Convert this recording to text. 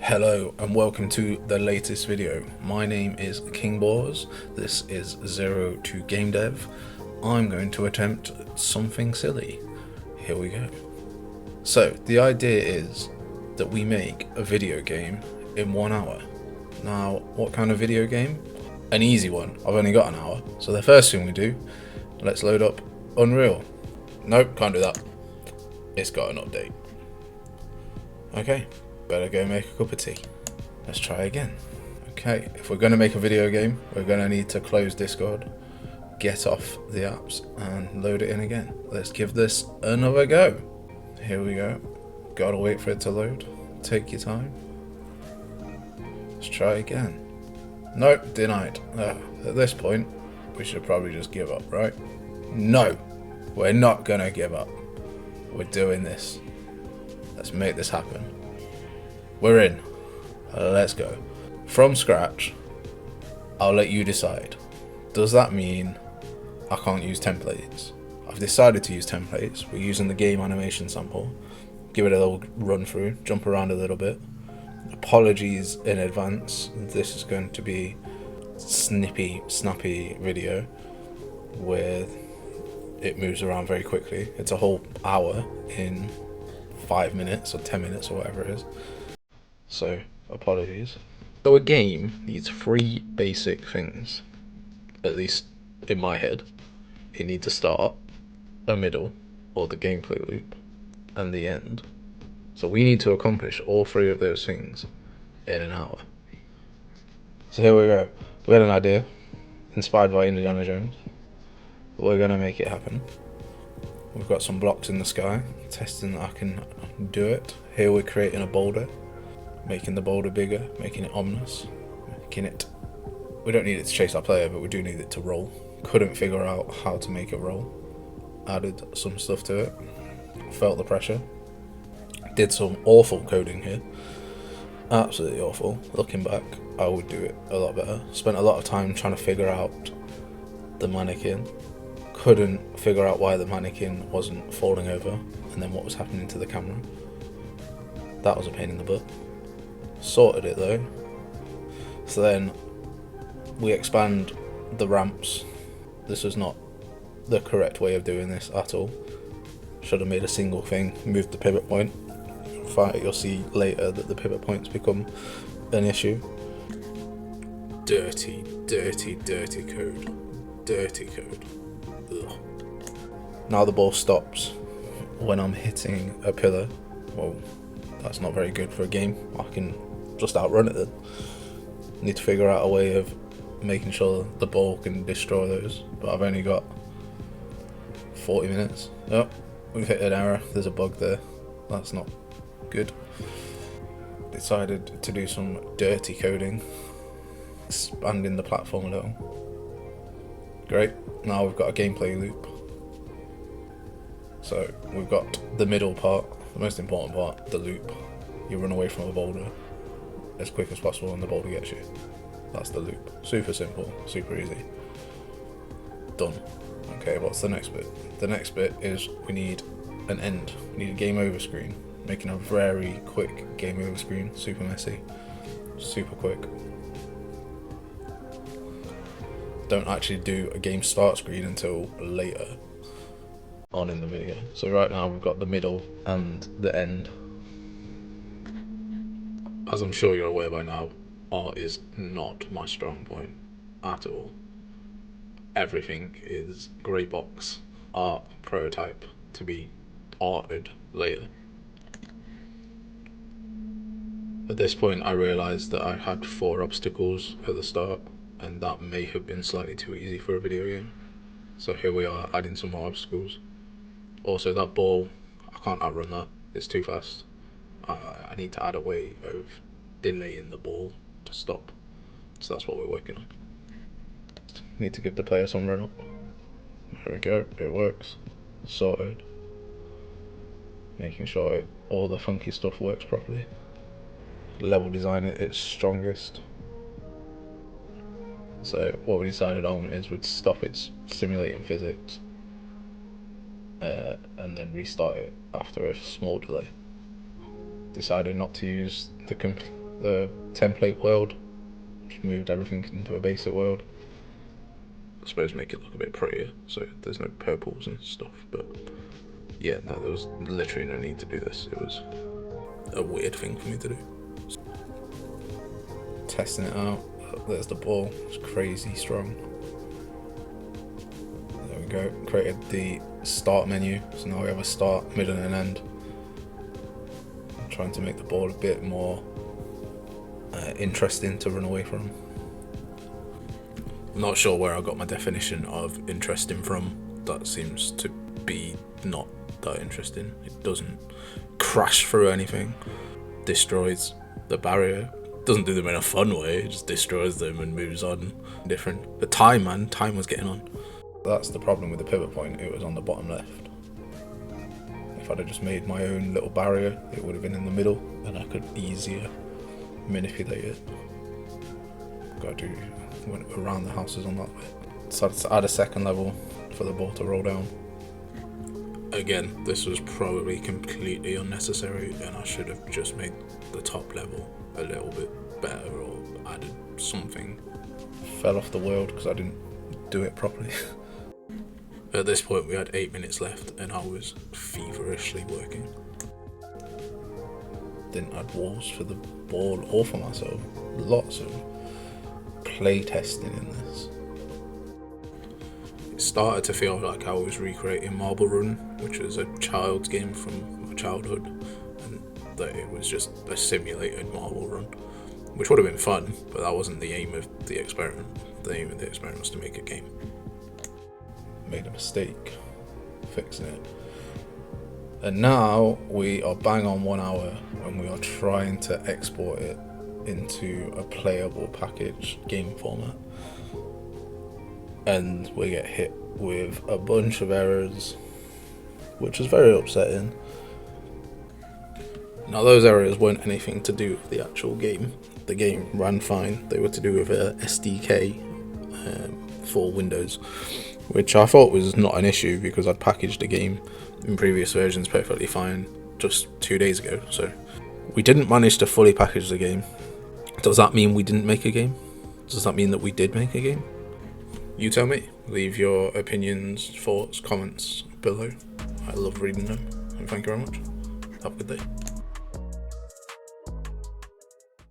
Hello and welcome to the latest video. My name is King Boars. This is Zero to Game Dev. I'm going to attempt something silly. Here we go. So the idea is that we make a video game in 1 hour. Now, what kind of video game? An easy one. I've only got an hour. So the first thing we do, let's load up Unreal. Nope, can't do that. It's got an update. Okay, better go make a cup of tea. Let's try again. Okay, if we're going to make a video game, we're going to need to close Discord, get off the apps, and load it in again. Let's give this another go. Here we go. Gotta wait for it to load. Take your time. Let's try again. Nope, denied. At this point, we should probably just give up, right? No, we're not gonna give up. We're doing this. Let's make this happen. We're in. Let's go. From scratch, I'll let you decide. Does that mean I can't use templates? I've decided to use templates. We're using the game animation sample. Give it a little run through, jump around a little bit. Apologies in advance. This is going to be snappy video with it moves around very quickly. It's a whole hour in 5 minutes or 10 minutes or whatever it is. So, apologies. So a game needs 3 basic things, at least in my head. It needs a start, a middle, or the gameplay loop, and the end. So we need to accomplish all 3 of those things in an hour. So here we go. We had an idea, inspired by Indiana Jones. We're gonna make it happen. We've got some blocks in the sky, testing that I can do it. Here we're creating a boulder, making the boulder bigger, making it ominous, making it... We don't need it to chase our player, but we do need it to roll. Couldn't figure out how to make it roll. Added some stuff to it. Felt the pressure. Did some awful coding here. Absolutely awful. Looking back, I would do it a lot better. Spent a lot of time trying to figure out the mannequin. Couldn't figure out why the mannequin wasn't falling over, and then what was happening to the camera. That was a pain in the butt. Sorted it though. So then we expand the ramps. This was not the correct way of doing this at all. Should have made a single thing, moved the pivot point. You'll see later that the pivot points become an issue. Dirty code. Dirty code. Ugh. Now the ball stops when I'm hitting a pillar. Well, that's not very good for a game. I can just outrun it then. Need to figure out a way of making sure the ball can destroy those, but I've only got 40 minutes. Oh, we've hit an error. There's a bug there. That's not good. Decided to do some dirty coding, expanding the platform a little. Great. Now we've got a gameplay loop. So we've got the middle part, the most important part, the loop. You run away from a boulder as quick as possible and the boulder gets you. That's the loop. Super simple, super easy. Done. Okay, what's the next bit? The next bit is we need an end. We need a game over screen. Making a very quick game over screen, super messy, super quick. Don't actually do a game start screen until later on in the video. So right now we've got the middle and the end. As I'm sure you're aware by now, art is not my strong point at all. Everything is grey box art prototype to be arted later. At this point I realised that I had 4 obstacles at the start, and that may have been slightly too easy for a video game. So here we are adding some more obstacles. Also that ball, I can't outrun that, it's too fast. I need to add a way of delaying the ball to stop. So that's what we're working on. Need to give the player some run up. There we go, it works. Sorted. Making sure all the funky stuff works properly. Level design at its strongest. So what we decided on is we'd stop its simulating physics and then restart it after a small delay. Decided not to use the the template world. Just moved everything into a basic world. I suppose make it look a bit prettier, so there's no purples and stuff, but yeah, no, there was literally no need to do this. It was a weird thing for me to do. Testing it out. There's the ball. It's crazy strong. There we go. Created the start menu. So now we have a start, middle, and end. I'm trying to make the ball a bit more interesting to run away from. I'm not sure where I got my definition of interesting from. That seems to be not that interesting. It doesn't crash through anything. Destroys the barrier. Doesn't do them in a fun way, it just destroys them and moves on. Different. The time was getting on. That's the problem with the pivot point, it was on the bottom left. If I'd have just made my own little barrier, it would have been in the middle, and I could easier manipulate it. Went around the houses on that bit. Decided to add a second level for the ball to roll down. Again, this was probably completely unnecessary, and I should have just made the top level a little bit better or added something. Fell off the world because I didn't do it properly. At this point we had 8 minutes left and I was feverishly working. Didn't add walls for the ball or for myself. Lots of play testing in this. It started to feel like I was recreating Marble Run, which was a child's game from my childhood, and that it was just a simulated Marble Run, which would have been fun, but that wasn't the aim of the experiment. The aim of the experiment was to make a game. Made a mistake fixing it. And now we are bang on 1 hour and we are trying to export it into a playable package game format. And we get hit with a bunch of errors, which is very upsetting. Now those errors weren't anything to do with the actual game. The game ran fine. They were to do with a SDK for Windows, which I thought was not an issue because I'd packaged the game in previous versions perfectly fine just 2 days ago. So we didn't manage to fully package the game. Does that mean we didn't make a game? Does that mean that we did make a game? You tell me. Leave your opinions, thoughts, comments below. I love reading them. And thank you very much. Have a good day.